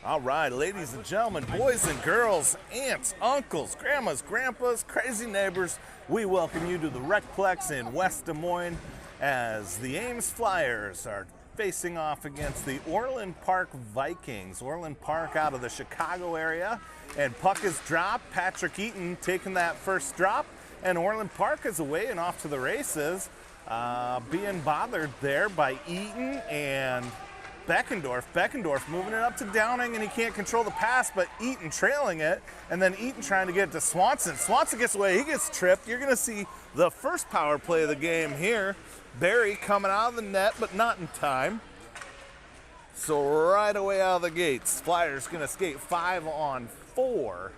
All right, ladies and gentlemen, boys and girls, aunts, uncles, grandmas, grandpas, crazy neighbors, we welcome you to the Recplex in West Des Moines as the Ames Flyers are facing off against the Orland Park Vikings. Orland Park out of the Chicago area, and puck is dropped. Patrick Eaton taking that first drop, and Orland Park is away and off to the races, being bothered there by Eaton and Beckendorf. Beckendorf moving it up to Downing, and he can't control the pass, but Eaton trailing it, and then Eaton trying to get it to Swanson. Swanson gets away, he gets tripped. You're gonna see the first power play of the game here. Barry coming out of the net, but not in time. So right away out of the gates, Flyers gonna skate 5-on-4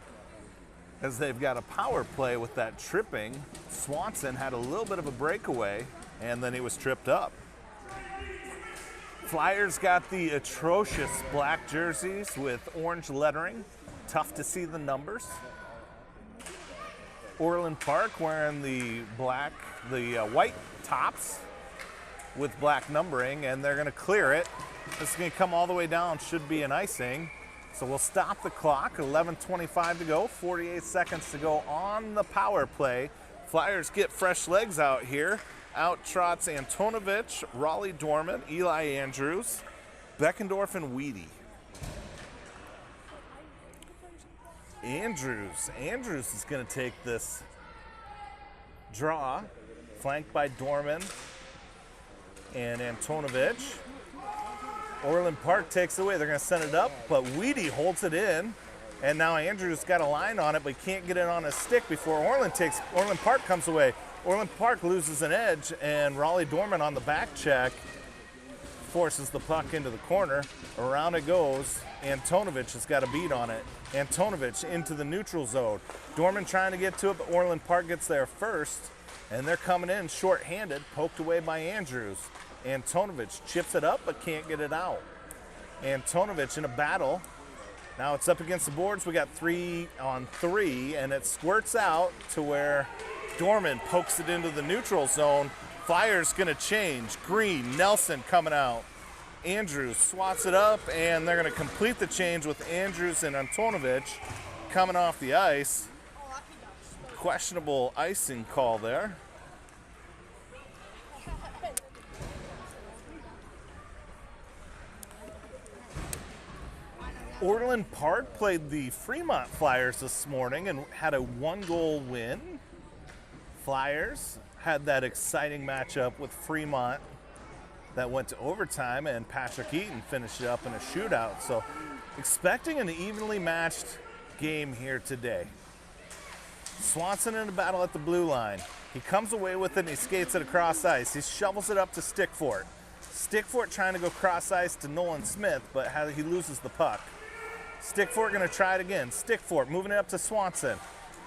as they've got a power play with that tripping. Swanson had a little bit of a breakaway, and then he was tripped up. Flyers got the atrocious black jerseys with orange lettering. Tough to see the numbers. Orland Park wearing the white tops with black numbering, and they're gonna clear it. This is gonna come all the way down, should be an icing. So we'll stop the clock, 11:25 to go, 48 seconds to go on the power play. Flyers get fresh legs out here. Out trots Antonovich, Raleigh Dorman, Eli Andrews, Beckendorf, and Weedy. Andrews is going to take this draw, flanked by Dorman and Antonovich. Orland Park takes it away. They're going to send it up, but Weedy holds it in, and now Andrews got a line on it, but he can't get it on his stick before Orland Park comes away. Orland Park loses an edge, and Raleigh Dorman on the back check forces the puck into the corner. Around it goes. Antonovich has got a beat on it. Antonovich into the neutral zone. Dorman trying to get to it, but Orland Park gets there first, and they're coming in short-handed, poked away by Andrews. Antonovich chips it up, but can't get it out. Antonovich in a battle. Now it's up against the boards. We got 3-on-3, and it squirts out to where Dorman pokes it into the neutral zone. Flyers gonna change. Green, Nelson coming out. Andrews swats it up, and they're gonna complete the change with Andrews and Antonovich coming off the ice. Questionable icing call there. Orland Park played the Fremont Flyers this morning and had a 1-goal win. Flyers had that exciting matchup with Fremont that went to overtime, and Patrick Eaton finished it up in a shootout. So expecting an evenly matched game here today. Swanson in a battle at the blue line. He comes away with it and he skates it across ice. He shovels it up to Stickfort. Stickfort trying to go cross ice to Nolan Smith, but he loses the puck. Stickfort gonna try it again. Stickfort moving it up to Swanson.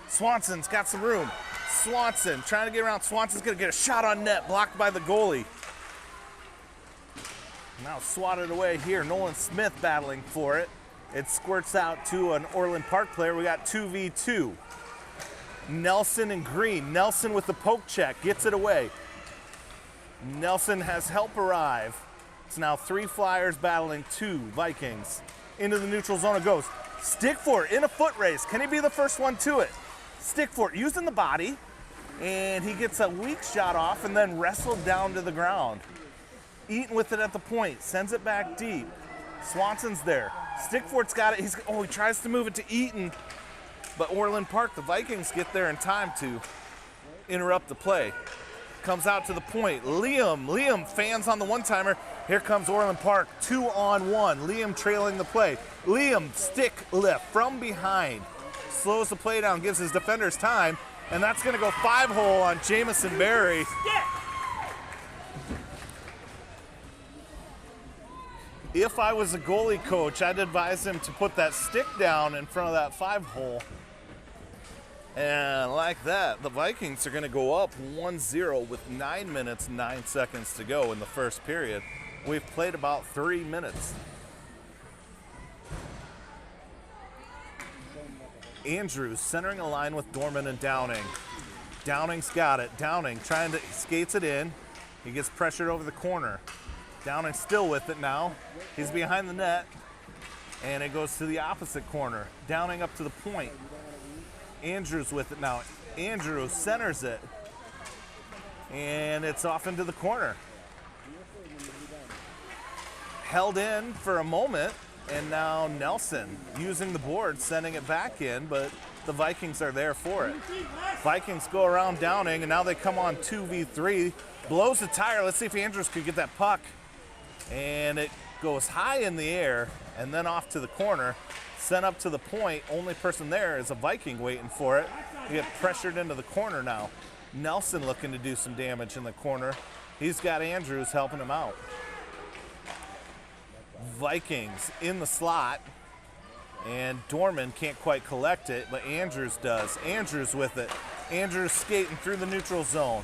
Swanson's got some room. Swanson trying to get around. Swanson's gonna get a shot on net, blocked by the goalie. Now swatted away here. Nolan Smith battling for it. It squirts out to an Orland Park player. We got 2v2. Nelson and Green. Nelson with the poke check, gets it away. Nelson has help arrive. It's now 3 Flyers battling 2 Vikings. Into the neutral zone it goes. Stickfort in a foot race. Can he be the first one to it? Stickfort using the body, and he gets a weak shot off and then wrestled down to the ground. Eaton with it at the point, sends it back deep. Swanson's there. Stickfort's got it. He tries to move it to Eaton, but Orland Park, the Vikings get there in time to interrupt the play. Comes out to the point. Liam fans on the one-timer. Here comes Orland Park, 2-on-1. Liam trailing the play. Liam stick lift from behind. Slows the play down, gives his defenders time, and that's gonna go 5-hole on Jamison Berry. If I was a goalie coach, I'd advise him to put that stick down in front of that 5-hole. And like that, the Vikings are gonna go up 1-0 with 9 minutes, 9 seconds to go in the first period. We've played about 3 minutes. Andrews centering a line with Dorman and Downing. Downing's got it. Downing skates it in. He gets pressured over the corner. Downing still with it now. He's behind the net. And it goes to the opposite corner. Downing up to the point. Andrews with it now. Andrews centers it. And it's off into the corner. Held in for a moment, and now Nelson using the board, sending it back in, but the Vikings are there for it. Vikings go around Downing, and now they come on 2v3. Blows the tire. Let's see if Andrews could get that puck. And it goes high in the air, and then off to the corner. Sent up to the point. Only person there is a Viking waiting for it. They get pressured into the corner now. Nelson looking to do some damage in the corner. He's got Andrews helping him out. Vikings in the slot, and Dorman can't quite collect it, but Andrews does. Andrews with it. Andrews skating through the neutral zone.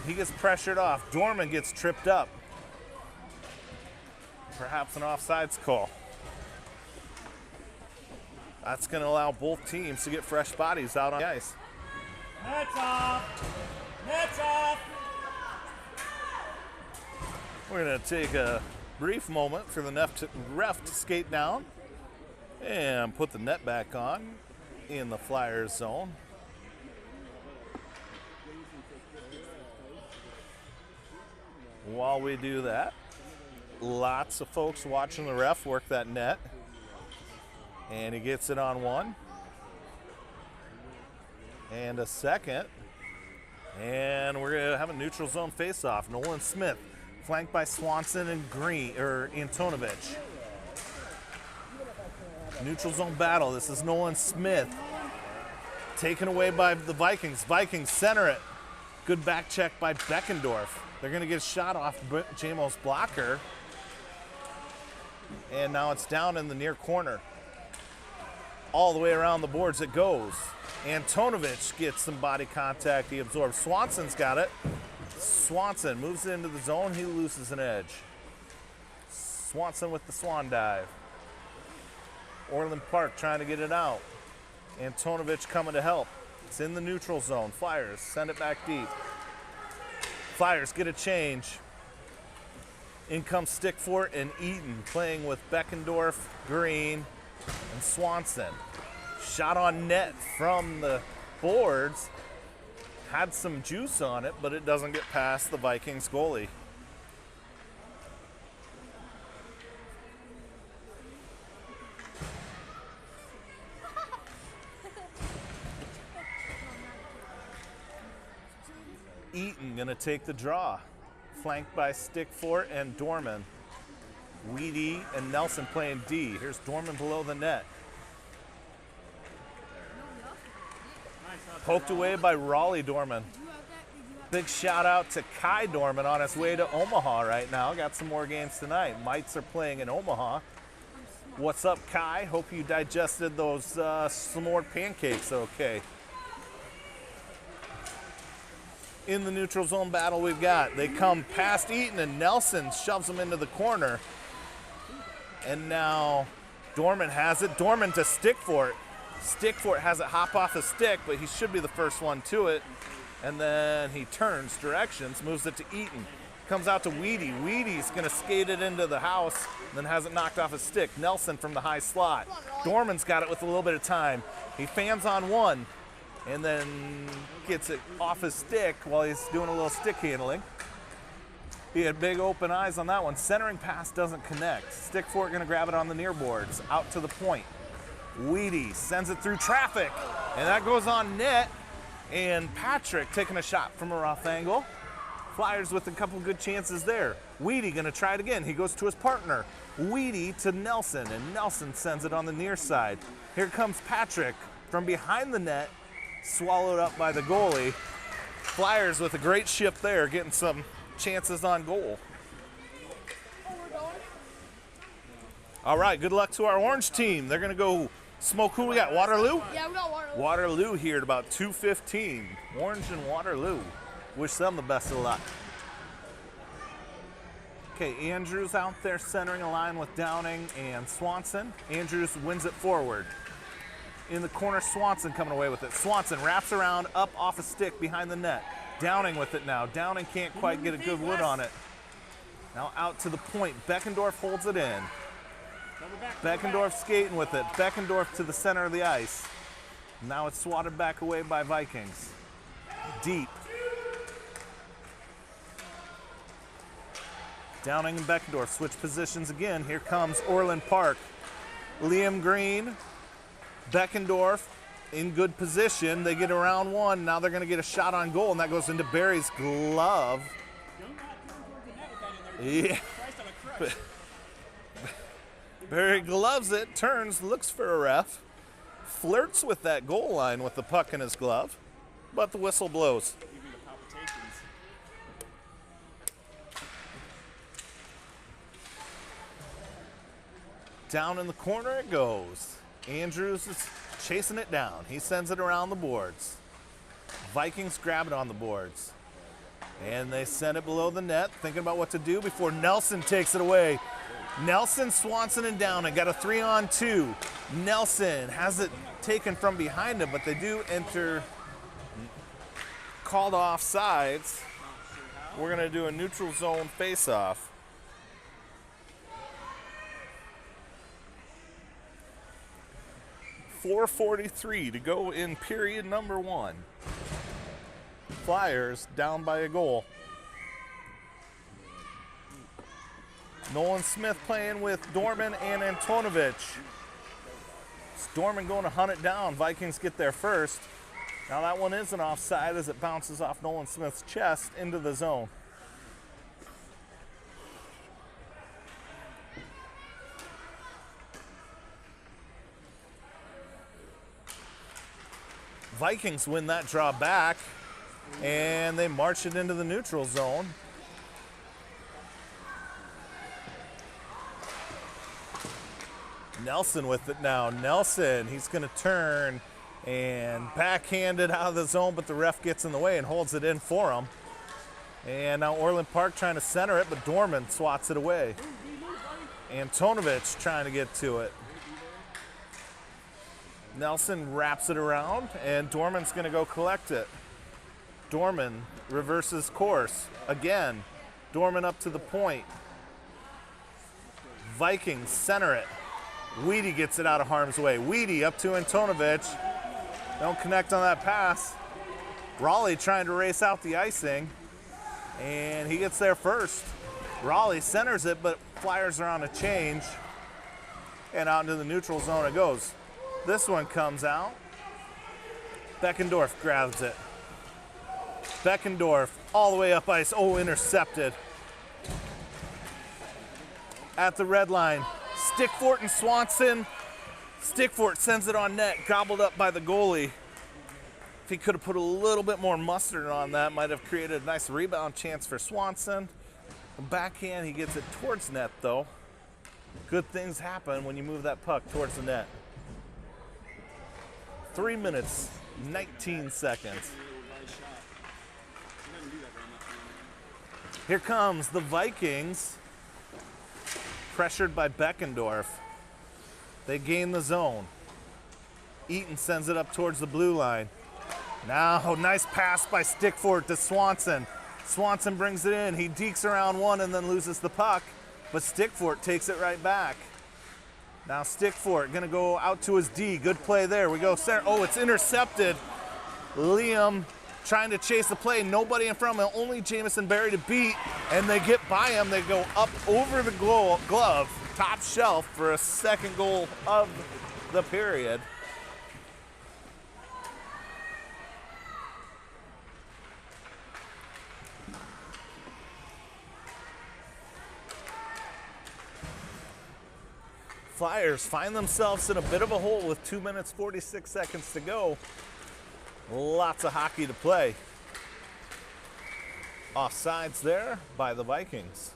He gets pressured off. Dorman gets tripped up. Perhaps an offsides call. That's going to allow both teams to get fresh bodies out on the ice. Nets off! Nets off! We're going to take a brief moment for the ref to skate down and put the net back on in the Flyers zone. While we do that, lots of folks watching the ref work that net. And he gets it on one. And a second. And we're going to have a neutral zone face-off. Nolan Smith, flanked by Swanson and Antonovich. Neutral zone battle. This is Nolan Smith. Taken away by the Vikings. Vikings center it. Good back check by Beckendorf. They're going to get a shot off Jamo's blocker. And now it's down in the near corner. All the way around the boards it goes. Antonovich gets some body contact. He absorbs. Swanson's got it. Swanson moves it into the zone. He loses an edge. Swanson with the swan dive. Orland Park trying to get it out. Antonovich coming to help. It's in the neutral zone. Flyers send it back deep. Flyers get a change. In comes Stickfort and Eaton playing with Beckendorf, Green, and Swanson. Shot on net from the boards. Had some juice on it, but it doesn't get past the Vikings goalie. Eaton gonna take the draw. Flanked by Stickfort and Dorman. Weedy and Nelson playing D. Here's Dorman below the net. Poked away by Raleigh Dorman. Big shout out to Kai Dorman on his way to Omaha right now. Got some more games tonight. Mites are playing in Omaha. What's up, Kai? Hope you digested those s'more pancakes okay. In the neutral zone battle we've got. They come past Eaton and Nelson shoves them into the corner. And now Dorman has it. Dorman to Stickfort. Stickfort has it hop off the stick, but he should be the first one to it. And then he turns directions, moves it to Eaton. Comes out to Weedy. Weedy's gonna skate it into the house, then has it knocked off his stick. Nelson from the high slot. Dorman's got it with a little bit of time. He fans on one and then gets it off his stick while he's doing a little stick handling. He had big open eyes on that one. Centering pass doesn't connect. Stickfort gonna grab it on the near boards, out to the point. Weedy sends it through traffic, and that goes on net. And Patrick taking a shot from a rough angle. Flyers with a couple good chances there. Weedy gonna try it again. He goes to his partner. Weedy to Nelson, and Nelson sends it on the near side. Here comes Patrick from behind the net, swallowed up by the goalie. Flyers with a great shift there, getting some chances on goal. All right, good luck to our orange team. They're gonna go smoke who we got, Waterloo? Yeah, we got Waterloo. Waterloo here at about 2:15. Orange and Waterloo. Wish them the best of luck. Okay, Andrews out there centering a line with Downing and Swanson. Andrews wins it forward. In the corner, Swanson coming away with it. Swanson wraps around, up off a stick behind the net. Downing with it now. Downing can't quite get a good wood on it. Now out to the point. Beckendorf holds it in. Beckendorf skating with it. Beckendorf to the center of the ice. Now it's swatted back away by Vikings. Deep. Downing and Beckendorf switch positions again. Here comes Orland Park. Liam Green, Beckendorf in good position. They get around one. Now they're going to get a shot on goal, and that goes into Barry's glove. Yeah. Barry gloves it, turns, looks for a ref, flirts with that goal line with the puck in his glove, but the whistle blows. Down in the corner it goes. Andrews is chasing it down. He sends it around the boards. Vikings grab it on the boards. And they send it below the net, thinking about what to do before Nelson takes it away. Nelson, Swanson, and Downing got a 3-on-2. Nelson has it taken from behind him, but they do enter called offsides. We're going to do a neutral zone face-off. 4:43 to go in period number 1. Flyers down by a goal. Nolan Smith playing with Dorman and Antonovich. It's Dorman going to hunt it down. Vikings get there first. Now that one is an offside as it bounces off Nolan Smith's chest into the zone. Vikings win that draw back, and they march it into the neutral zone. Nelson with it now. Nelson, he's going to turn and backhand it out of the zone, but the ref gets in the way and holds it in for him. And now Orland Park trying to center it, but Dorman swats it away. Antonovich trying to get to it. Nelson wraps it around, and Dorman's going to go collect it. Dorman reverses course. Again, Dorman up to the point. Vikings center it. Weedy gets it out of harm's way. Weedy up to Antonovich. Don't connect on that pass. Raleigh trying to race out the icing, and he gets there first. Raleigh centers it, but Flyers are on a change, and out into the neutral zone it goes. This one comes out. Beckendorf grabs it. Beckendorf all the way up ice. Oh, intercepted. At the red line. Stickfort and Swanson. Stickfort sends it on net, gobbled up by the goalie. If he could have put a little bit more mustard on that, might have created a nice rebound chance for Swanson. Backhand, he gets it towards net though. Good things happen when you move that puck towards the net. 3 minutes, 19 seconds. Here comes the Vikings, pressured by Beckendorf. They gain the zone. Eaton sends it up towards the blue line. Now, nice pass by Stickfort to Swanson. Swanson brings it in. He dekes around one and then loses the puck, but Stickfort takes it right back. Now Stickfort gonna go out to his D. Good play there. We go center. Oh, it's intercepted. Liam trying to chase the play. Nobody in front of him. Only Jamison Berry to beat. And they get by him. They go up over the glove, top shelf for a second goal of the period. Flyers find themselves in a bit of a hole with 2 minutes, 46 seconds to go. Lots of hockey to play. Offsides there by the Vikings.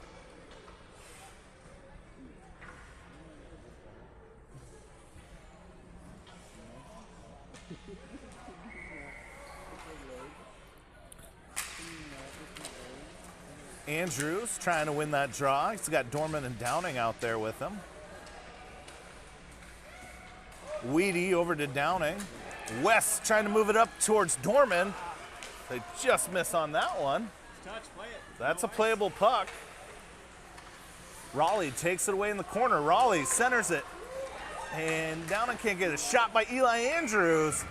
Andrews trying to win that draw. He's got Dorman and Downing out there with him. Weedy over to Downing. West trying to move it up towards Dorman. They just miss on that one. That's a playable puck. Raleigh takes it away in the corner. Raleigh centers it. And Downing can't get a shot by Eli Andrews.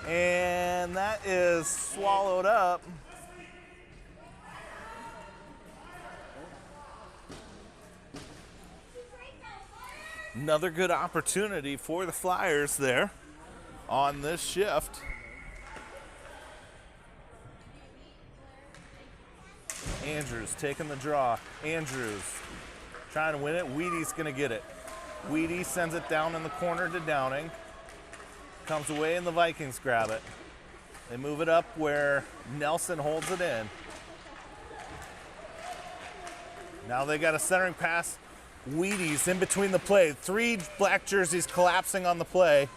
And that is swallowed up. Another good opportunity for the Flyers there on this shift. Andrews taking the draw. Andrews trying to win it. Wheaty's going to get it. Wheaty sends it down in the corner to Downing. Comes away and the Vikings grab it. They move it up where Nelson holds it in. Now they got a centering pass. Wheaty's in between the play. 3 black jerseys collapsing on the play.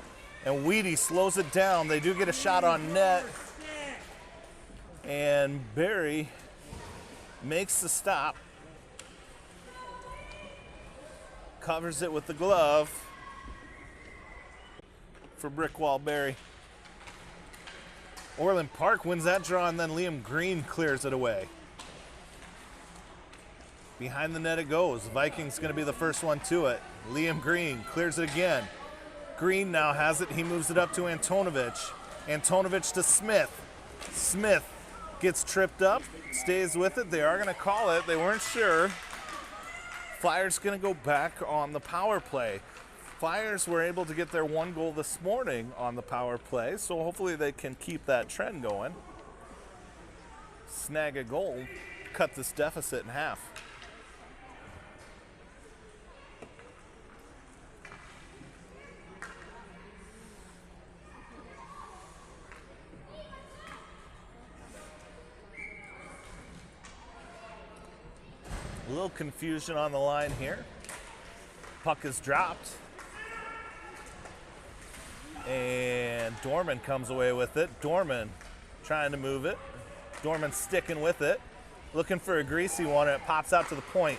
And Wheaty slows it down. They do get a shot on net. And Barry makes the stop. Covers it with the glove for Brickwall Barry. Orland Park wins that draw, and then Liam Green clears it away. Behind the net it goes. Vikings going to be the first one to it. Liam Green clears it again. Green now has it. He moves it up to Antonovich. Antonovich to Smith. Smith gets tripped up, stays with it. They are going to call it. They weren't sure. Flyers going to go back on the power play. Flyers were able to get their 1 goal this morning on the power play, so hopefully they can keep that trend going. Snag a goal, cut this deficit in half. A little confusion on the line here. Puck is dropped. And Dorman comes away with it. Dorman trying to move it. Dorman sticking with it. Looking for a greasy one, and it pops out to the point.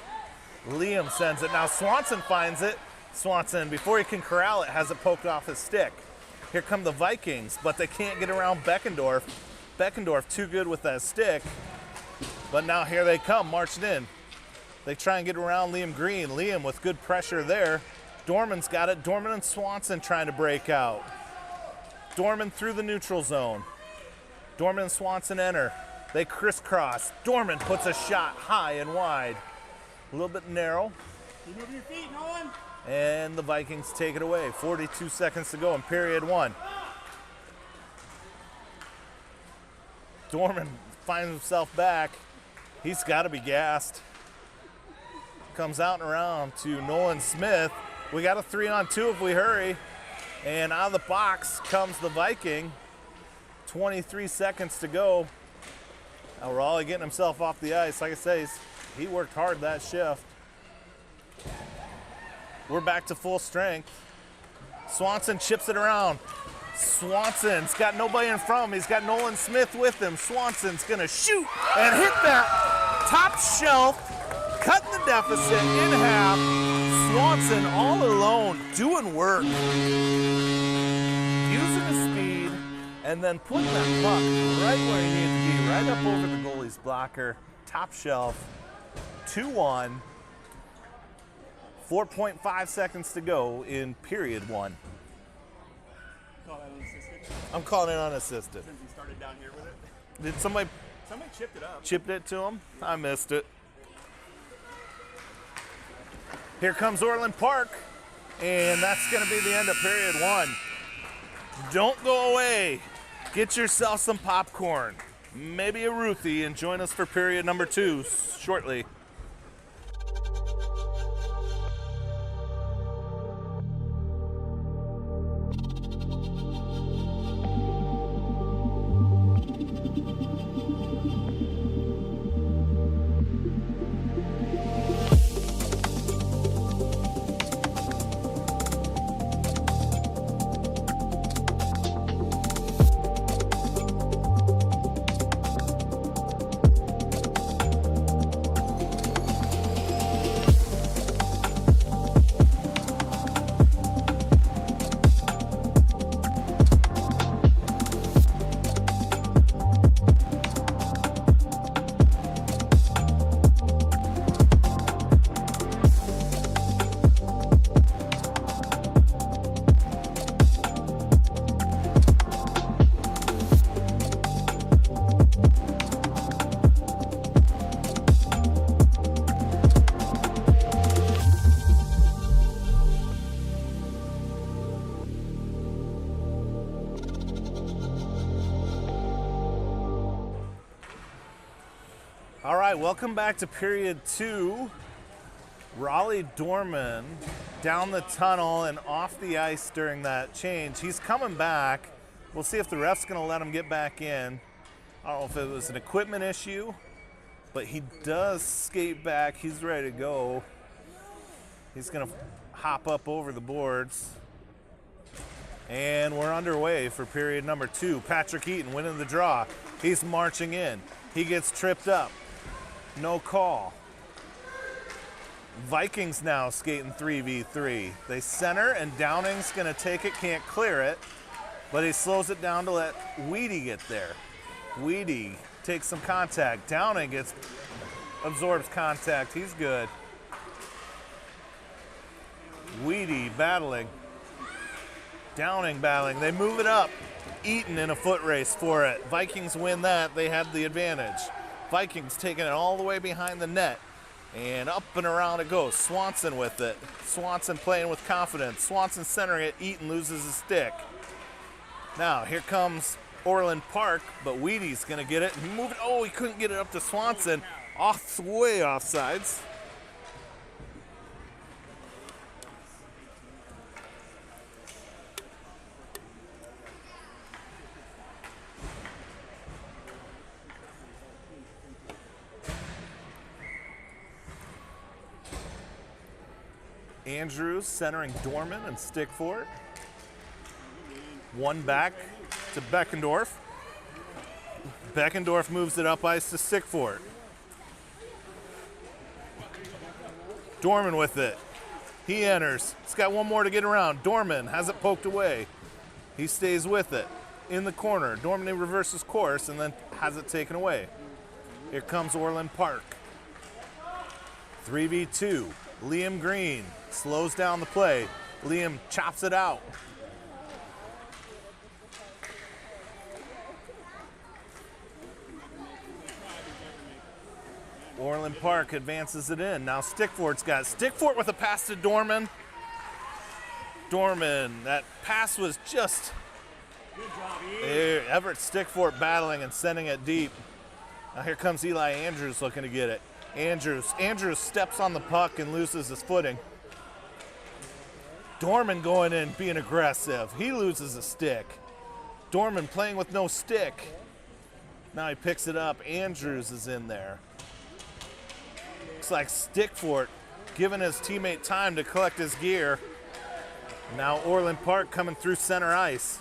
Liam sends it. Now Swanson finds it. Swanson, before he can corral it, has it poked off his stick. Here come the Vikings, but they can't get around Beckendorf. Beckendorf too good with that stick. But now here they come, marching in. They try and get around Liam Green. Liam with good pressure there. Dorman's got it. Dorman and Swanson trying to break out. Dorman through the neutral zone. Dorman and Swanson enter. They crisscross. Dorman puts a shot high and wide. A little bit narrow. You move your feet, Nolan. And the Vikings take it away. 42 seconds to go in period 1. Dorman finds himself back. He's got to be gassed. Comes out and around to Nolan Smith. We got a 3-on-2 if we hurry. And out of the box comes the Viking. 23 seconds to go. Now Raleigh getting himself off the ice. Like I say, he worked hard that shift. We're back to full strength. Swanson chips it around. Swanson's got nobody in front of him. He's got Nolan Smith with him. Swanson's gonna shoot and hit that top shelf. Cutting the deficit in half. Swanson all alone, doing work. Using his speed, and then putting that puck right where he needed to be, right up over the goalie's blocker. Top shelf, 2-1. 4.5 seconds to go in period 1. Call that unassisted. I'm calling it unassisted. Since he started down here with it. Did somebody Chipped it up. chipped it to him? I missed it. Here comes Orland Park, and that's going to be the end of period 1. Don't go away. Get yourself some popcorn, maybe a Ruthie, and join us for period number 2 shortly. All right, welcome back to period 2. Raleigh Dorman down the tunnel and off the ice during that change. He's coming back. We'll see if the ref's gonna let him get back in. I don't know if it was an equipment issue, but he does skate back. He's ready to go. He's gonna hop up over the boards. And we're underway for period number 2. Patrick Eaton winning the draw. He's marching in. He gets tripped up. No call. Vikings now skating 3v3. They center and Downing's gonna take it, can't clear it, but he slows it down to let Weedy get there. Weedy takes some contact. Downing absorbs contact, he's good. Weedy battling. Downing battling, they move it up. Eaton in a foot race for it. Vikings win that, they have the advantage. Vikings taking it all the way behind the net. And up and around it goes. Swanson with it. Swanson playing with confidence. Swanson centering it. Eaton loses his stick. Now, here comes Orland Park, but Weedy's going to get it. Move it. Oh, he couldn't get it up to Swanson. Way offsides. Andrews centering Dorman and stick for it. One back to Beckendorf. Beckendorf moves it up ice to stick for it. Dorman with it. He enters. He's got one more to get around. Dorman has it poked away. He stays with it. In the corner. Dorman reverses course and then has it taken away. Here comes Orland Park. 3v2. Liam Green slows down the play. Liam chops it out. Orland Park advances it in. Now Stickfort's got it. Stickfort with a pass to Dorman. Dorman, that pass was just... Good job, Everett Stickfort battling and sending it deep. Now here comes Eli Andrews looking to get it. Andrews steps on the puck and loses his footing. Dorman going in, being aggressive. He loses a stick. Dorman playing with no stick. Now he picks it up. Andrews is in there. Looks like Stickfort giving his teammate time to collect his gear. Now Orland Park coming through center ice.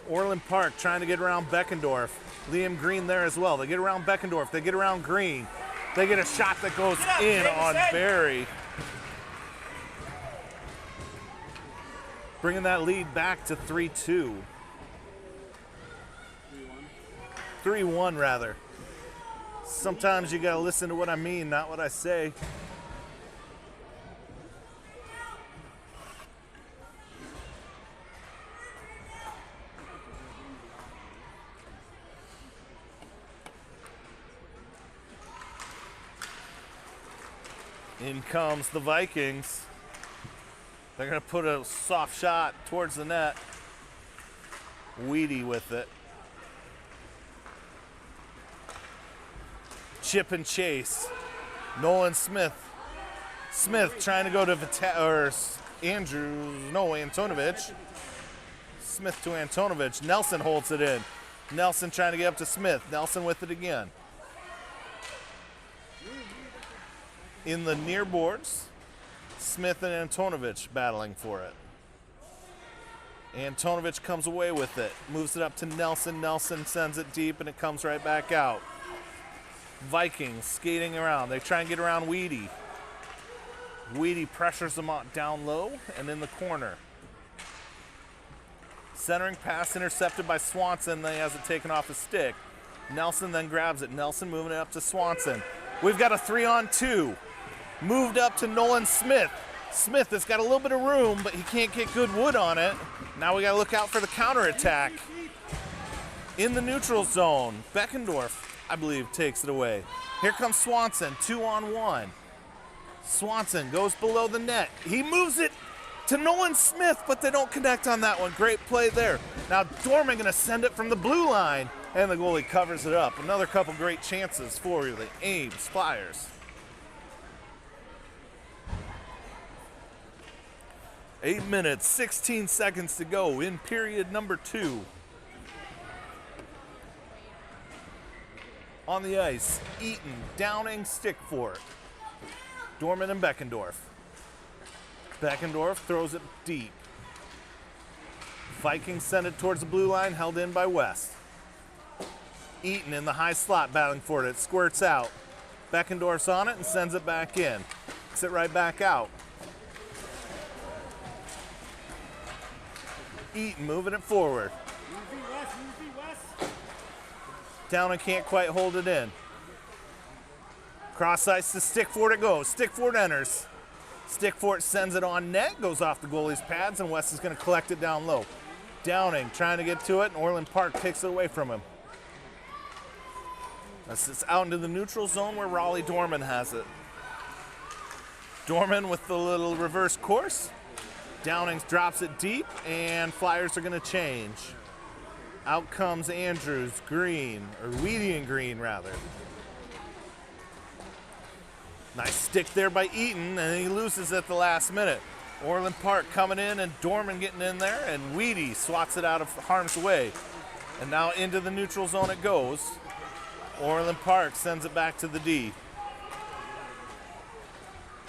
Orland Park trying to get around Beckendorf. Liam Green there as well. They get around Beckendorf. They get around Green. They get a shot that goes in on Barry. Bringing that lead back to 3-2. 3-1 rather. Sometimes you gotta listen to what I mean, not what I say. In comes the Vikings. They're going to put a soft shot towards the net. Weedy with it. Chip and chase. Nolan Smith. Smith trying to go to Antonovich. Smith to Antonovich. Nelson holds it in. Nelson trying to get up to Smith. Nelson with it again. In the near boards, Smith and Antonovich battling for it. Antonovich comes away with it, moves it up to Nelson. Nelson sends it deep and it comes right back out. Vikings skating around. They try and get around Weedy. Weedy pressures them down low and in the corner. Centering pass intercepted by Swanson, then he has it taken off his stick. Nelson then grabs it. Nelson moving it up to Swanson. We've got a 3-on-2. Moved up to Nolan Smith. Smith has got a little bit of room, but he can't get good wood on it. Now we gotta look out for the counterattack. In the neutral zone, Beckendorf, I believe, takes it away. Here comes Swanson, 2-on-1. Swanson goes below the net. He moves it to Nolan Smith, but they don't connect on that one. Great play there. Now Dorman gonna send it from the blue line. And the goalie covers it up. Another couple great chances for the Ames Flyers. 8 minutes, 16 seconds to go in period number 2. On the ice, Eaton, Downing, Stickfort, Dorman and Beckendorf. Beckendorf throws it deep. Vikings send it towards the blue line, held in by West. Eaton in the high slot battling for it. It squirts out. Beckendorf's on it and sends it back in. Kicks it right back out. Eaton moving it forward. Downing can't quite hold it in. Cross ice to Stickfort it goes. Stickfort enters. Stickfort sends it on net, goes off the goalie's pads, and West is going to collect it down low. Downing trying to get to it, and Orland Park takes it away from him. It's out into the neutral zone where Raleigh Dorman has it. Dorman with the little reverse course. Downing drops it deep, and Flyers are going to change. Out comes Andrews, Green, or Weedy and Green rather. Nice stick there by Eaton, and he loses at the last minute. Orland Park coming in, and Dorman getting in there, and Weedy swats it out of harm's way. And now into the neutral zone it goes. Orland Park sends it back to the D.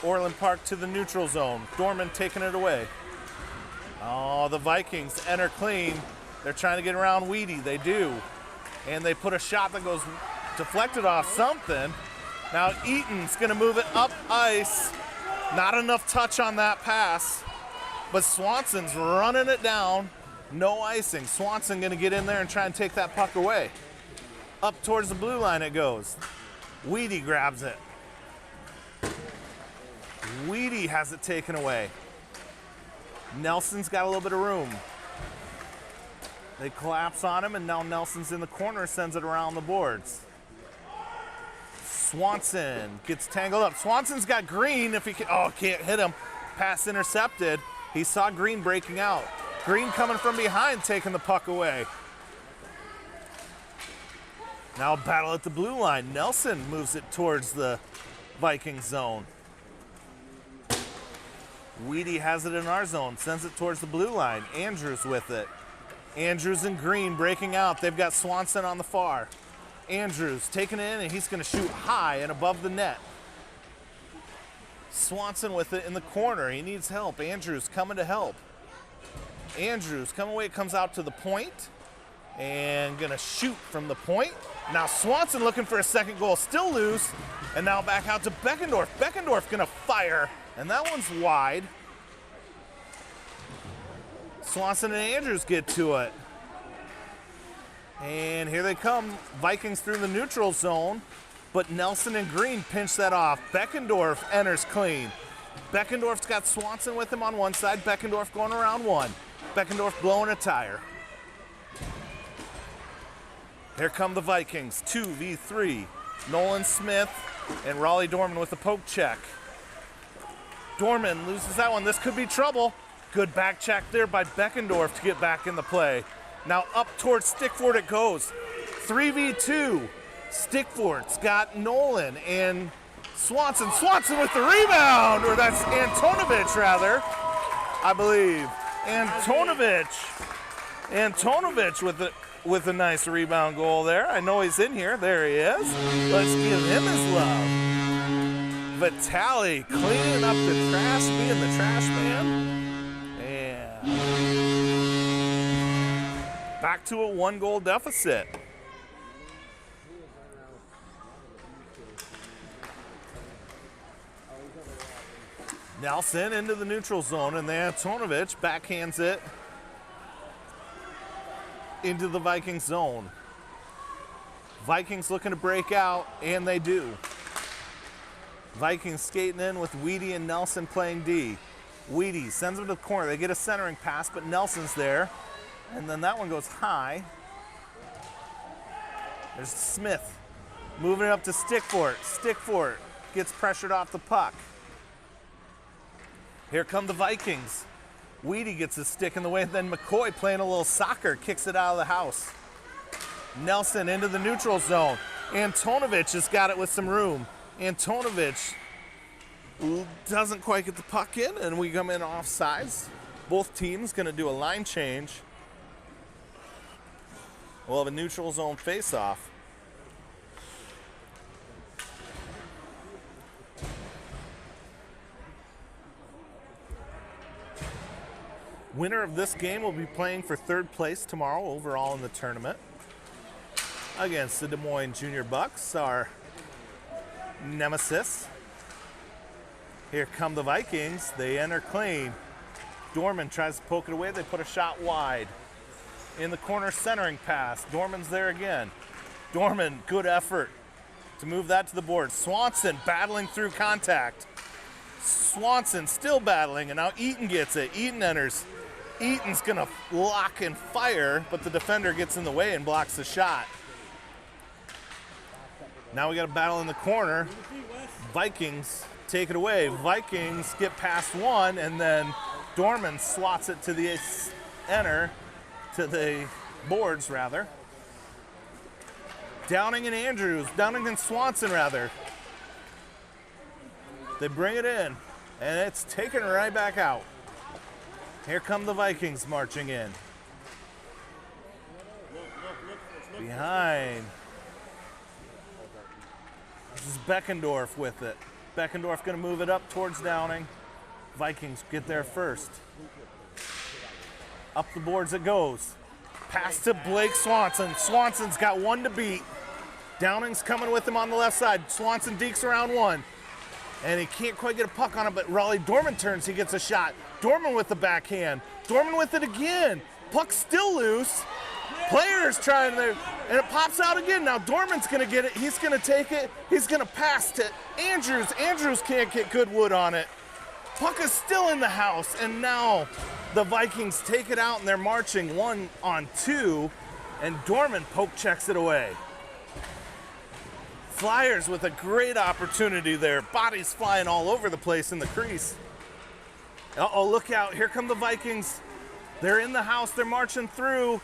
Orland Park to the neutral zone. Dorman taking it away. Oh, the Vikings enter clean. They're trying to get around Weedy. They do. And they put a shot that goes deflected off something. Now Eaton's going to move it up ice. Not enough touch on that pass. But Swanson's running it down. No icing. Swanson going to get in there and try and take that puck away. Up towards the blue line it goes. Weedy grabs it. Weedy has it taken away. Nelson's got a little bit of room. They collapse on him, and now Nelson's in the corner, sends it around the boards. Swanson gets tangled up. Swanson's got Green if he can. Oh, can't hit him. Pass intercepted. He saw Green breaking out. Green coming from behind, taking the puck away. Now a battle at the blue line. Nelson moves it towards the Viking zone. Weedy has it in our zone, sends it towards the blue line. Andrews with it. Andrews and Green breaking out. They've got Swanson on the far. Andrews taking it in, and he's going to shoot high and above the net. Swanson with it in the corner. He needs help. Andrews coming to help. Andrews coming away, comes out to the point and going to shoot from the point. Now Swanson looking for a second goal, still loose, and now back out to Beckendorf. Beckendorf going to fire, and that one's wide. Swanson and Andrews get to it. And here they come, Vikings through the neutral zone, but Nelson and Green pinch that off. Beckendorf enters clean. Beckendorf's got Swanson with him on one side, Beckendorf going around one. Beckendorf blowing a tire. Here come the Vikings, 2v3. Nolan Smith and Raleigh Dorman with the poke check. Dorman loses that one. This could be trouble. Good back check there by Beckendorf to get back in the play. Now up towards Stickfort it goes. 3v2. Stickfort's got Nolan and Swanson. Swanson with the rebound, or that's Antonovich rather, I believe. Antonovich with a nice rebound goal there. I know he's in here. There he is. Let's give him his love. Vitali cleaning up the trash, being the trash man. And back to a 1-goal deficit. Nelson into the neutral zone, and then Antonovich backhands it into the Vikings zone. Vikings looking to break out, and they do. Vikings skating in with Weedy and Nelson playing D. Weedy sends him to the corner. They get a centering pass, but Nelson's there. And then that one goes high. There's Smith moving it up to Stickfort. Stickfort gets pressured off the puck. Here come the Vikings. Weedy gets a stick in the way, then McCoy playing a little soccer, kicks it out of the house. Nelson into the neutral zone. Antonovich has got it with some room. Antonovich doesn't quite get the puck in, and we come in offsides. Both teams going to do a line change. We'll have a neutral zone face-off. Winner of this game will be playing for third place tomorrow overall in the tournament against the Des Moines Junior Bucks, our nemesis. Here come the Vikings. They enter clean. Dorman tries to poke it away. They put a shot wide. In the corner, centering pass. Dorman's there again. Dorman, good effort to move that to the board. Swanson battling through contact. Swanson still battling, and now Eaton gets it. Eaton enters. Eaton's gonna lock and fire, but the defender gets in the way and blocks the shot. Now we got a battle in the corner. Vikings take it away. Vikings get past one, and then Dorman slots it to the to the boards rather. Downing and Swanson rather. They bring it in, and it's taken right back out. Here come the Vikings marching in. Behind. This is Beckendorf with it. Beckendorf gonna move it up towards Downing. Vikings get there first. Up the boards it goes. Pass to Blake Swanson. Swanson's got one to beat. Downing's coming with him on the left side. Swanson dekes around one. And he can't quite get a puck on it, but Raleigh Dorman turns, he gets a shot. Dorman with the backhand. Dorman with it again. Puck still loose. Players trying there, and it pops out again. Now Dorman's gonna get it, he's gonna take it, he's gonna pass to Andrews. Andrews can't get good wood on it. Puck is still in the house, and now the Vikings take it out and they're marching 1-on-2, and Dorman poke checks it away. Flyers with a great opportunity there. Bodies flying all over the place in the crease. Uh-oh, look out, here come the Vikings. They're in the house, they're marching through.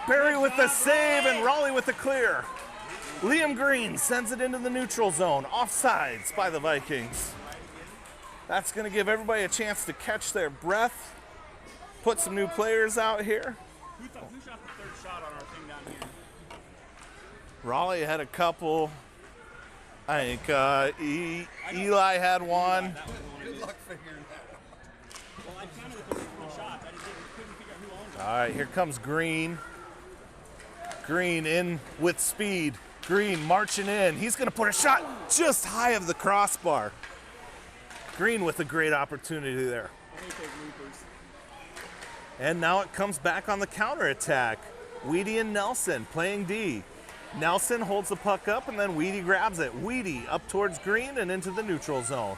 Barry with the save and Raleigh with the clear. Liam Green sends it into the neutral zone. Offsides by the Vikings. That's gonna give everybody a chance to catch their breath. Put some new players out here. Who shot the third shot on our thing down here? Raleigh had a couple. I think Eli had one. Good luck figuring that out. Well, I counted it as 3 shots. I just couldn't figure out who owned it. All right, here comes Green. Green in with speed. Green marching in. He's gonna put a shot just high of the crossbar. Green with a great opportunity there. I hate those loopers. And now it comes back on the counterattack. Weedy and Nelson playing D. Nelson holds the puck up and then Weedy grabs it. Weedy up towards Green and into the neutral zone.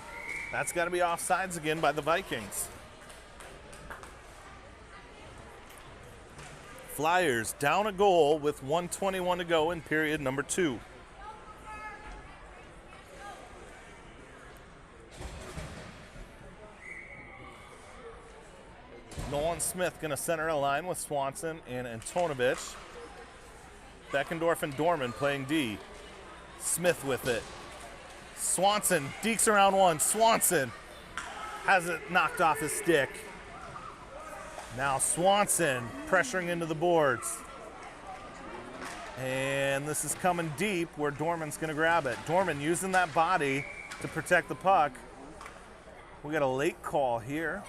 That's got to be offsides again by the Vikings. Flyers down a goal with 1:21 to go in period number 2. Nolan Smith gonna center a line with Swanson and Antonovich. Beckendorf and Dorman playing D. Smith with it. Swanson dekes around one. Swanson has it knocked off his stick. Now Swanson pressuring into the boards. And this is coming deep where Dorman's gonna grab it. Dorman using that body to protect the puck. We got a late call here.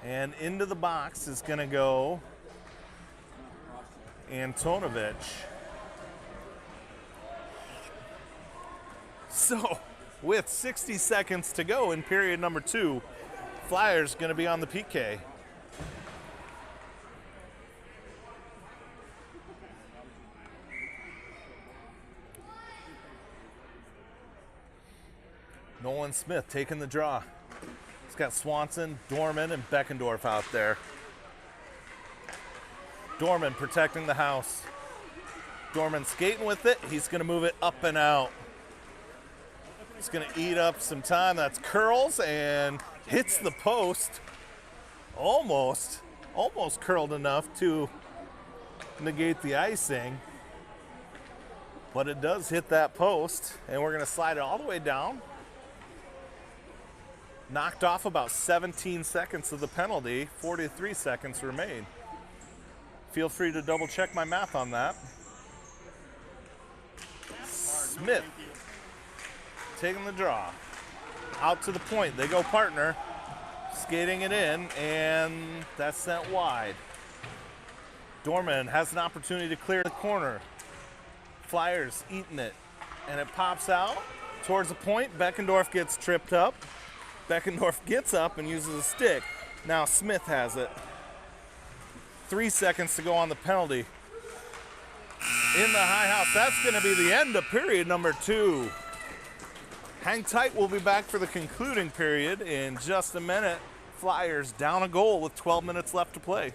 And into the box is gonna go Antonovich. So, with 60 seconds to go in period number 2, Flyers gonna be on the PK. Nolan Smith taking the draw. He's got Swanson, Dorman, and Beckendorf out there. Dorman protecting the house. Dorman skating with it. He's gonna move it up and out. He's gonna eat up some time. That's curls and hits the post. Almost curled enough to negate the icing, but it does hit that post, and we're going to slide it all the way down. Knocked off about 17 seconds of the penalty, 43 seconds remain. Feel free to double check my math on that. Smith taking the draw. Out to the point, they go partner. Skating it in, and that's sent wide. Dorman has an opportunity to clear the corner. Flyers eating it, and it pops out towards the point. Beckendorf gets tripped up. Beckendorf gets up and uses a stick. Now Smith has it. 3 seconds to go on the penalty. In the high house, that's going to be the end of period number 2. Hang tight, we'll be back for the concluding period in just a minute. Flyers down a goal with 12 minutes left to play.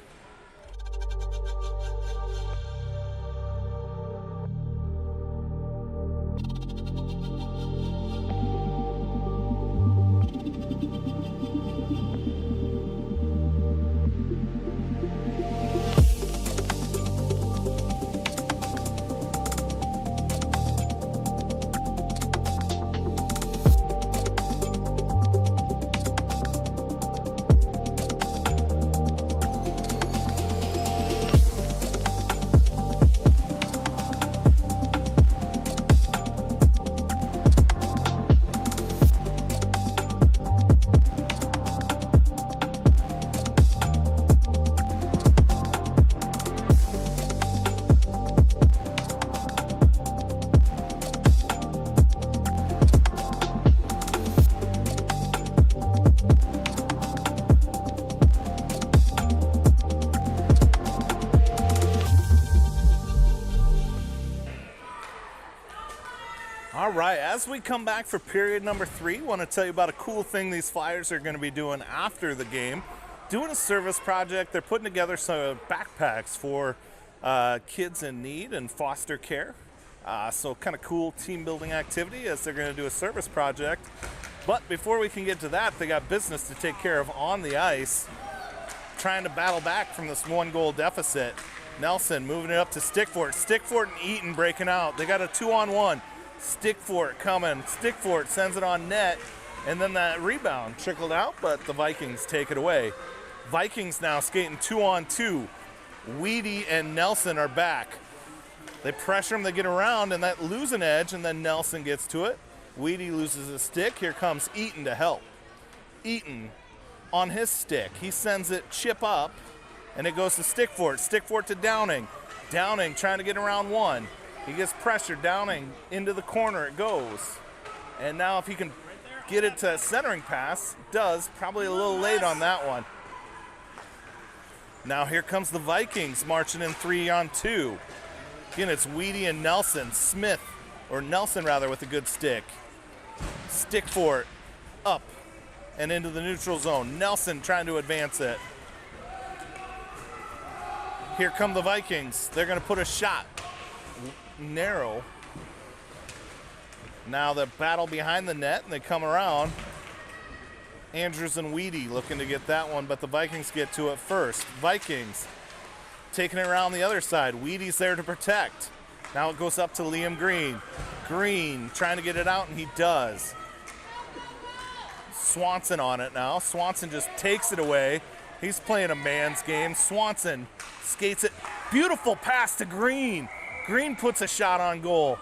All right, as we come back for period number 3, I want to tell you about a cool thing these Flyers are going to be doing after the game. Doing a service project. They're putting together some backpacks for kids in need and foster care. So kind of cool team building activity as they're going to do a service project. But before we can get to that, they got business to take care of on the ice, trying to battle back from this 1-goal deficit. Nelson moving it up to Stickfort. Stickfort and Eaton breaking out. They got a 2-on-1. Stickfort coming. Stickfort sends it on net, and then that rebound trickled out, but the Vikings take it away. Vikings now skating 2-on-2. Weedy and Nelson are back. They pressure him, they get around, and that lose an edge, and then Nelson gets to it. Weedy loses a stick. Here comes Eaton to help. Eaton on his stick. He sends it chip up, and it goes to Stickfort. Stickfort to Downing. Downing trying to get around one. He gets pressured. Downing into the corner it goes. And now if he can get it to a centering pass, does. Probably a little late on that one. Now here comes the Vikings marching in 3-on-2. Again, it's Weedy and Nelson. Smith, or Nelson rather, with a good stick. Stickfort up and into the neutral zone. Nelson trying to advance it. Here come the Vikings. They're going to put a shot. Narrow. Now the battle behind the net, and they come around. Andrews and Weedy looking to get that one, but the Vikings get to it first. Vikings taking it around the other side. Weedy's there to protect. Now it goes up to Liam Green. Green trying to get it out, and he does. Swanson on it now. Swanson just takes it away. He's playing a man's game. Swanson skates it. Beautiful pass to Green. Green puts a shot on goal.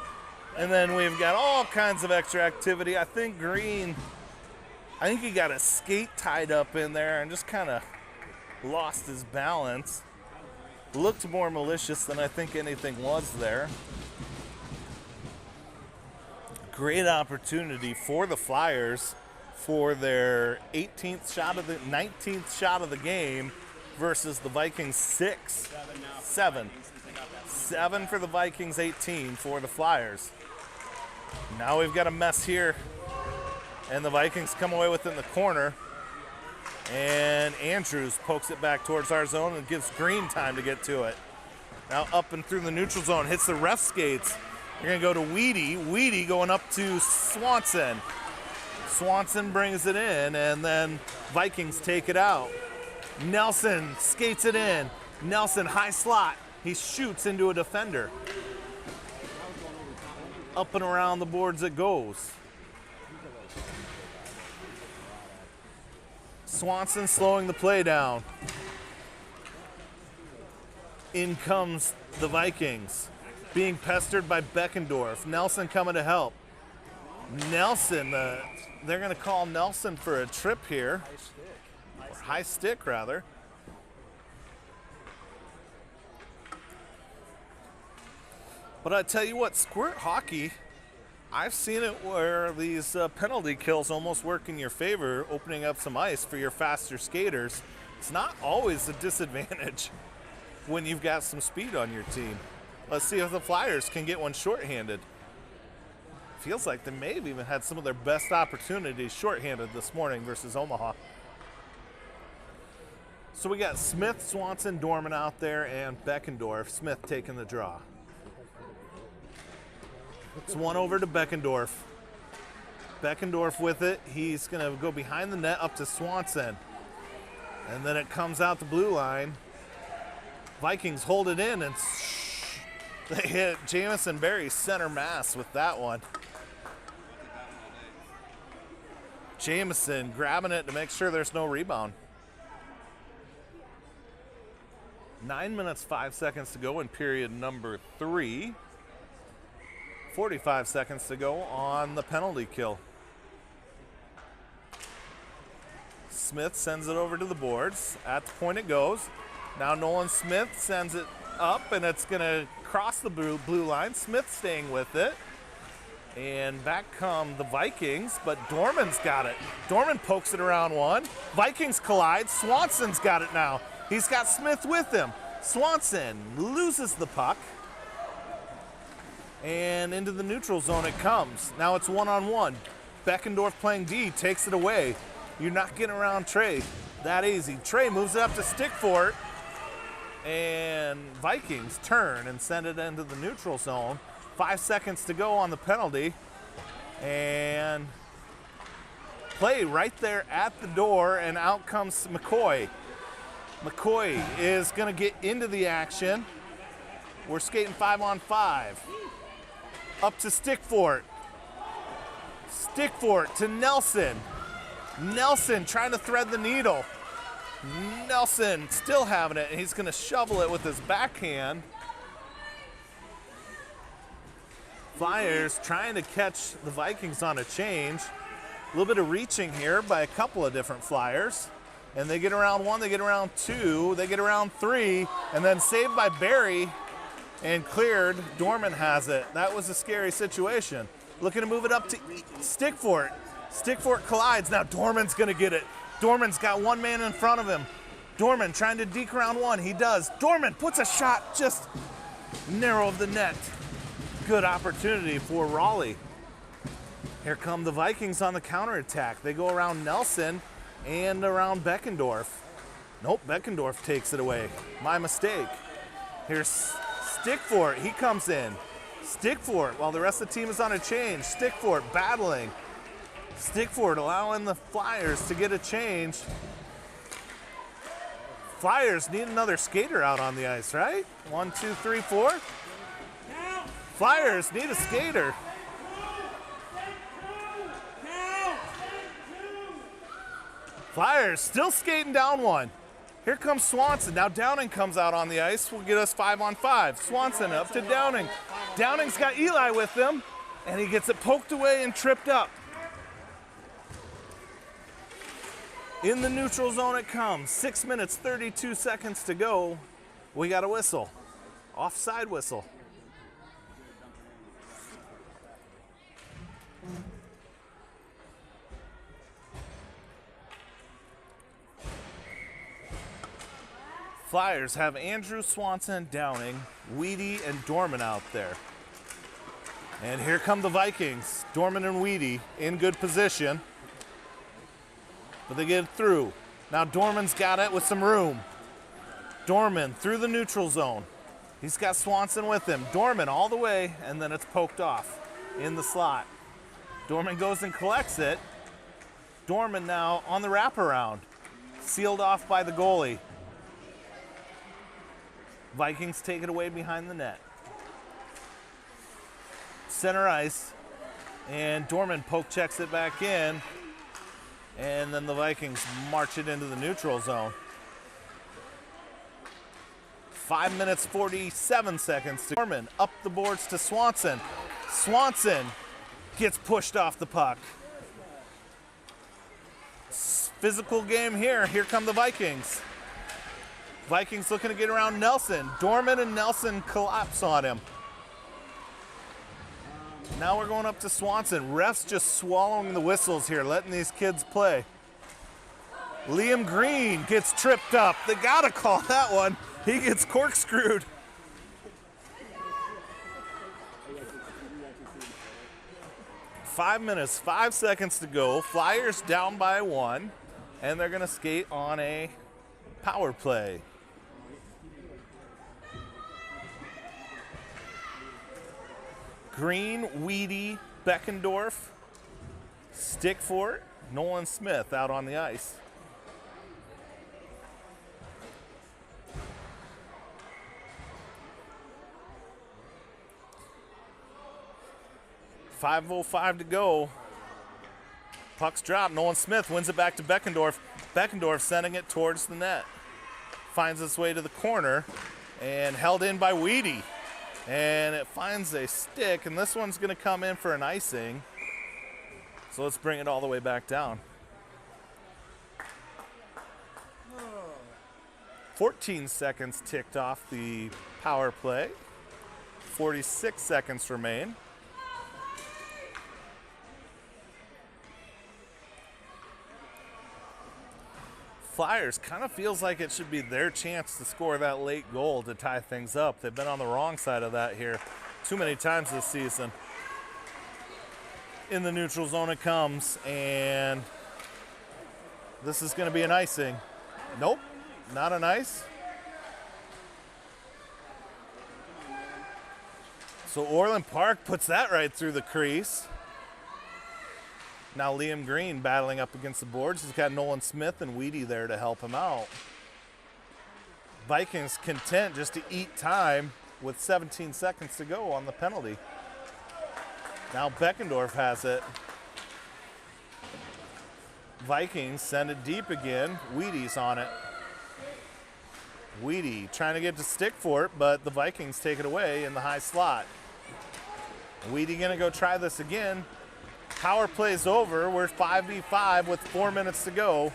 And then we've got all kinds of extra activity. I think Green, he got a skate tied up in there and just kind of lost his balance. Looked more malicious than I think anything was there. Great opportunity for the Flyers for their 19th shot of the game versus the Vikings 6. 7 for the Vikings, 18 for the Flyers. Now we've got a mess here, and the Vikings come away with it in the corner, and Andrews pokes it back towards our zone and gives Green time to get to it. Now up and through the neutral zone, hits the ref skates. You're going to go to Weedy. Weedy going up to Swanson. Swanson brings it in, and then Vikings take it out. Nelson skates it in. Nelson high slot. He shoots into a defender. Up and around the boards it goes. Swanson slowing the play down. In comes the Vikings, being pestered by Beckendorf. Nelson coming to help. Nelson, they're going to call Nelson for a trip here. Or high stick, rather. But I tell you what, Squirt hockey, I've seen it where these penalty kills almost work in your favor, opening up some ice for your faster skaters. It's not always a disadvantage when you've got some speed on your team. Let's see if the Flyers can get one shorthanded. Feels like they may have even had some of their best opportunities shorthanded this morning versus Omaha. So we got Smith, Swanson, Dorman out there, and Beckendorf. Smith taking the draw. It's one over to Beckendorf. Beckendorf with it. He's going to go behind the net up to Swanson. And then it comes out the blue line. Vikings hold it in, and they hit Jamison Berry center mass with that one. Jamison grabbing it to make sure there's no rebound. 9 minutes, 5 seconds to go in period number 3. 45 seconds to go on the penalty kill. Smith sends it over to the boards. At the point it goes. Now Nolan Smith sends it up, and it's going to cross the blue line. Smith staying with it. And back come the Vikings, but Dorman's got it. Dorman pokes it around one. Vikings collide. Swanson's got it now. He's got Smith with him. Swanson loses the puck. And into the neutral zone it comes. Now it's one-on-one. Beckendorf playing D, takes it away. You're not getting around Trey that easy. Trey moves it up to stick for it. And Vikings turn and send it into the neutral zone. 5 seconds to go on the penalty. And play right there at the door, and out comes McCoy. McCoy is going to get into the action. We're skating 5-on-5. Up to Stickfort. Stickfort to Nelson. Nelson trying to thread the needle. Nelson still having it, and he's going to shovel it with his backhand. Flyers trying to catch the Vikings on a change. A little bit of reaching here by a couple of different Flyers. And they get around one, they get around two, they get around three, and then saved by Barry and cleared. Dorman has it. That was a scary situation. Looking to move it up to Stickfort. Stickfort collides. Now Dorman's going to get it. Dorman's got one man in front of him. Dorman trying to deke around one. He does. Dorman puts a shot just narrow of the net. Good opportunity for Raleigh. Here come the Vikings on the counterattack. They go around Nelson and around Beckendorf. Nope, Beckendorf takes it away. My mistake. Here's Stickfort. He comes in. Stickfort while the rest of the team is on a change. Stickfort battling. Stickfort allowing the Flyers to get a change. Flyers need another skater out on the ice, right? 1, 2, 3, 4. Flyers need a skater. Flyers still skating down one. Here comes Swanson. Now Downing comes out on the ice. Will get us 5-on-5. Swanson up to Downing. Downing's got Eli with him, and he gets it poked away and tripped up. In the neutral zone it comes. 6 minutes, 32 seconds to go. We got a whistle. Offside whistle. Flyers have Andrew, Swanson, Downing, Weedy, and Dorman out there. And here come the Vikings. Dorman and Weedy in good position. But they get it through. Now Dorman's got it with some room. Dorman through the neutral zone. He's got Swanson with him. Dorman all the way, and then it's poked off in the slot. Dorman goes and collects it. Dorman now on the wraparound. Sealed off by the goalie. Vikings take it away behind the net. Center ice, and Dorman poke checks it back in, and then the Vikings march it into the neutral zone. 5 minutes, 47 seconds to Dorman. Up the boards to Swanson. Swanson gets pushed off the puck. Physical game here. Here come the Vikings. Vikings looking to get around Nelson. Dorman and Nelson collapse on him. Now we're going up to Swanson. Refs just swallowing the whistles here, letting these kids play. Liam Green gets tripped up. They gotta call that one. He gets corkscrewed. Five minutes, 5 seconds to go. Flyers down by 1, and they're gonna skate on a power play. Green, Weedy, Beckendorf, Stickfort, Nolan Smith out on the ice. .505 to go. Puck's dropped. Nolan Smith wins it back to Beckendorf. Beckendorf sending it towards the net. Finds its way to the corner and held in by Weedy. And it finds a stick, and this one's going to come in for an icing. So let's bring it all the way back down. 14 seconds ticked off the power play. 46 seconds remain. Flyers kind of feels like it should be their chance to score that late goal to tie things up. They've been on the wrong side of that here too many times this season. In the neutral zone it comes, and this is going to be an icing. Nope, not an ice. So Orland Park puts that right through the crease. Now Liam Green battling up against the boards. He's got Nolan Smith and Weedy there to help him out. Vikings content just to eat time with 17 seconds to go on the penalty. Now Beckendorf has it. Vikings send it deep again. Weedy's on it. Weedy trying to get to Stickfort, but the Vikings take it away in the high slot. Weedy gonna go try this again. Power play's over. We're 5v5 with 4 minutes to go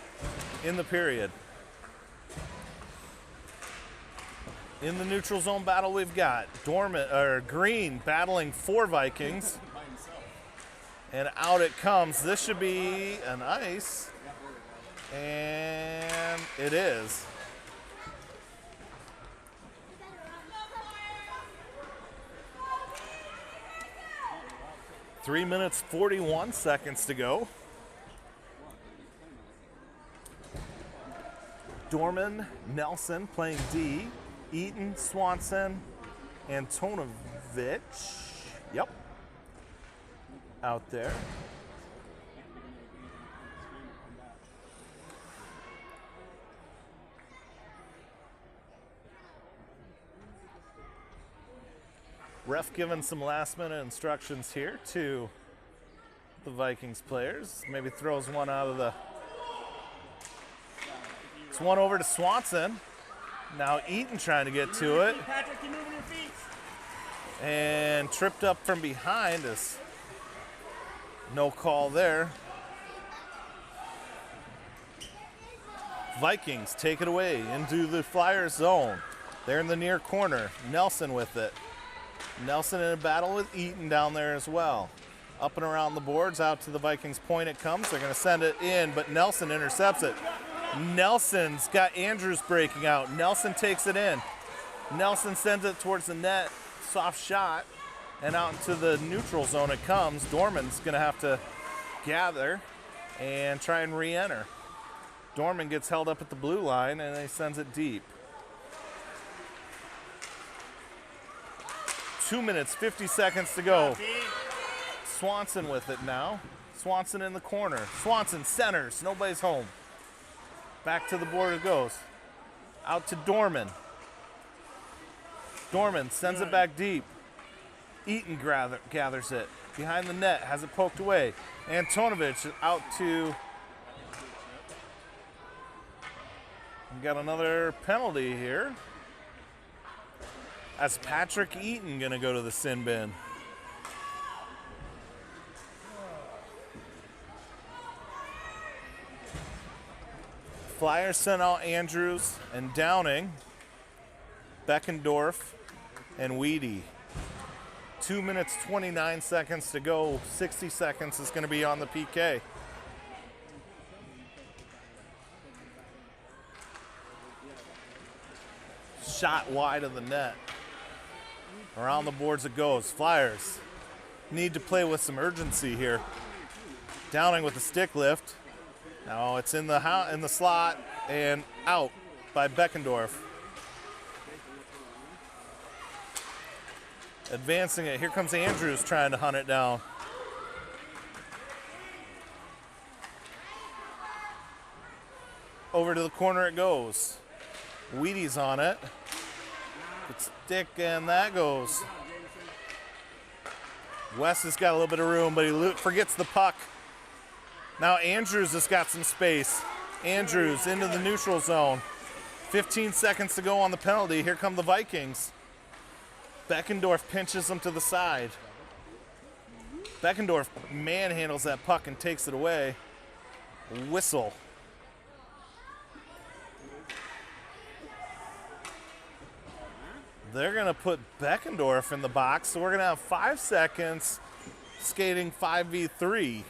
in the period. In the neutral zone battle, we've got Green battling 4 Vikings. And out it comes. This should be an ice. And it is. Three minutes, 41 seconds to go. Dorman, Nelson playing D. Eaton, Swanson, Antonovich. Yep. Out there. Ref giving some last minute instructions here to the Vikings players. Maybe throws one out of the... It's one over to Swanson. Now Eaton trying to get to it. Patrick, you're moving your feet. And tripped up from behind us. No call there. Vikings take it away into the Flyers zone. They're in the near corner. Nelson with it. Nelson in a battle with Eaton down there as well. Up and around the boards, out to the Vikings point it comes. They're going to send it in, but Nelson intercepts it. Nelson's got Andrews breaking out. Nelson takes it in. Nelson sends it towards the net. Soft shot. And out into the neutral zone it comes. Dorman's going to have to gather and try and re-enter. Dorman gets held up at the blue line, and he sends it deep. 2 minutes, 50 seconds to go. Swanson with it now. Swanson in the corner. Swanson centers. Nobody's home. Back to the board it goes. Out to Dorman. Dorman sends it back deep. Eaton gathers it. Behind the net, has it poked away. Antonovich out to... We got another penalty here. That's Patrick Eaton gonna go to the sin bin. Flyers sent out Andrews and Downing, Beckendorf, and Weedy. 2 minutes, 29 seconds to go. 60 seconds is going to be on the PK. Shot wide of the net. Around the boards it goes. Flyers need to play with some urgency here. Downing with the stick lift. Now it's in the slot and out by Beckendorf. Advancing it. Here comes Andrews trying to hunt it down. Over to the corner it goes. Weedy's on it. Good stick, and that goes. West has got a little bit of room, but he forgets the puck. Now Andrews has got some space. Andrews into the neutral zone. 15 seconds to go on the penalty. Here come the Vikings. Beckendorf pinches him to the side. Beckendorf manhandles that puck and takes it away. Whistle. They're going to put Beckendorf in the box, so we're going to have 5 seconds skating 5v3.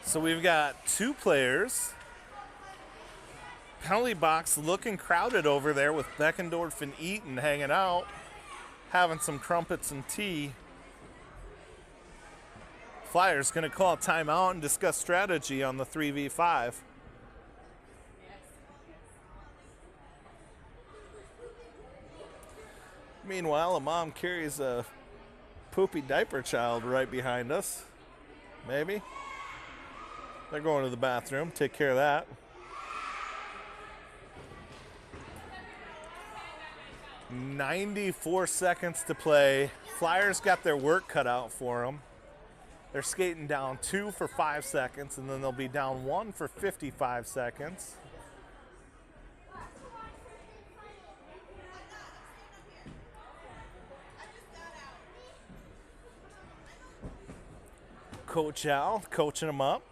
So we've got 2 players. Penalty box looking crowded over there with Beckendorf and Eaton hanging out, having some crumpets and tea. Flyers going to call a timeout and discuss strategy on the 3v5. Meanwhile, a mom carries a poopy diaper child right behind us. Maybe. They're going to the bathroom. Take care of that. "94 seconds to play. Flyers got their work cut out for them. They're skating down 2 for 5 seconds, and then they'll be down 1 for 55 seconds. Coach Al coaching them up.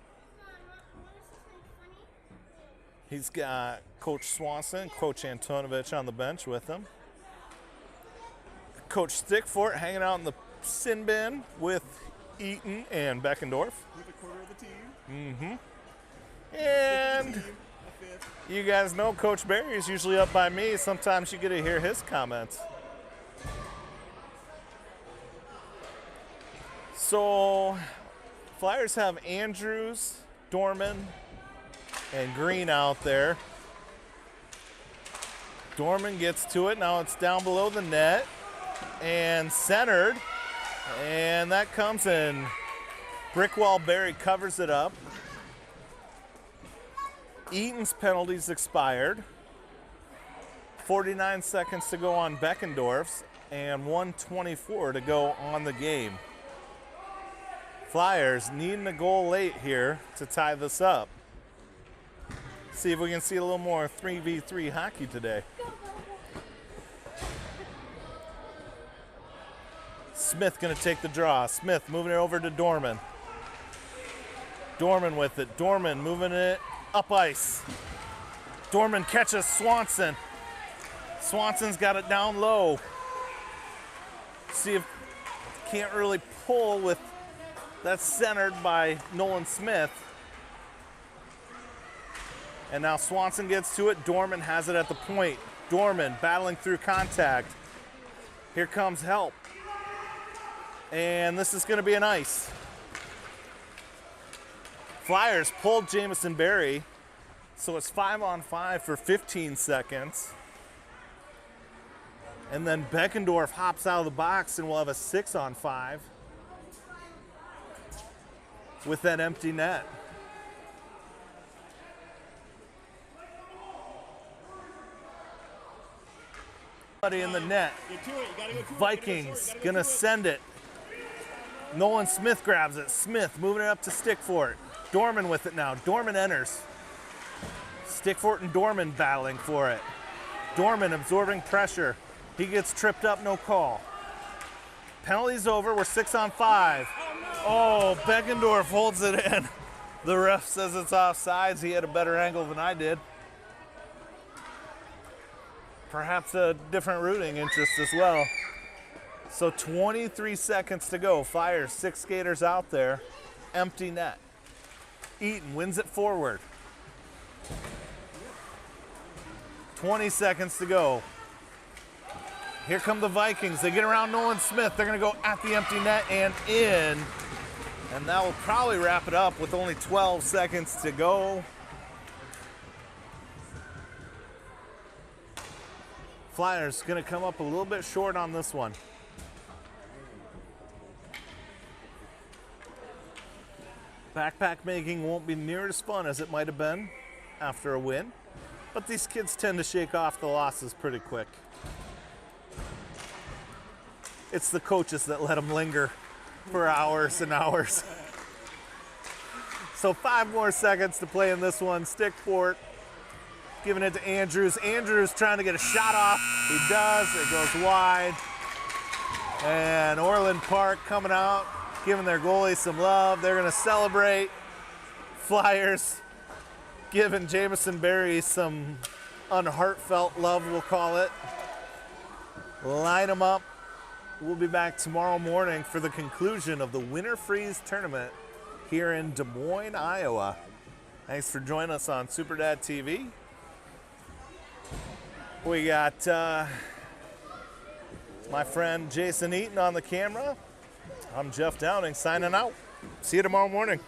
He's got Coach Swanson, Coach Antonovich on the bench with him. Coach Stickfort hanging out in the sin bin with Eaton and Beckendorf. With a quarter of the team. And you guys know Coach Barry is usually up by me. Sometimes you get to hear his comments. So Flyers have Andrews, Dorman, and Green out there. Dorman gets to it. Now it's down below the net and centered. And that comes in. Brickwall Berry covers it up. Eaton's penalty's expired. 49 seconds to go on Beckendorf's and 1:24 to go on the game. Flyers needing a goal late here to tie this up. See if we can see a little more 3v3 hockey today. Smith gonna take the draw. Smith moving it over to Dorman. Dorman with it. Dorman moving it up ice. Dorman catches Swanson. Swanson's got it down low. See if can't really pull with that's centered by Nolan Smith. And now Swanson gets to it. Dorman has it at the point. Dorman battling through contact. Here comes help. And this is going to be an ice. Flyers pulled Jamison Berry. So it's 5-on-5 for 15 seconds. And then Beckendorf hops out of the box and we'll have a 6-on-5 with that empty net. Buddy in the net. Vikings gonna send it. Nolan Smith grabs it. Smith moving it up to Stickfort. Dorman with it now. Dorman enters. Stickfort and Dorman battling for it. Dorman absorbing pressure. He gets tripped up, no call. Penalty's over, we're 6 on 5. Oh, Beckendorf holds it in. The ref says it's offsides. He had a better angle than I did. Perhaps a different rooting interest as well. So 23 seconds to go. Flyers, 6 skaters out there. Empty net. Eaton wins it forward. 20 seconds to go. Here come the Vikings. They get around Nolan Smith. They're going to go at the empty net and in. And that will probably wrap it up with only 12 seconds to go. Flyers going to come up a little bit short on this one. Backpack making won't be near as fun as it might have been after a win, but these kids tend to shake off the losses pretty quick. It's the coaches that let them linger for hours and hours. So 5 more seconds to play in this one. Stickfort giving it to Andrews. Andrews trying to get a shot off. He does. It goes wide. And Orland Park coming out, giving their goalie some love. They're going to celebrate. Flyers giving Jamison Berry some unheartfelt love, we'll call it. Line them up. We'll be back tomorrow morning for the conclusion of the Winter Freeze tournament here in Des Moines, Iowa. Thanks for joining us on SuperDad TV. We got my friend Jason Eaton on the camera. I'm Jeff Downing signing out. See you tomorrow morning.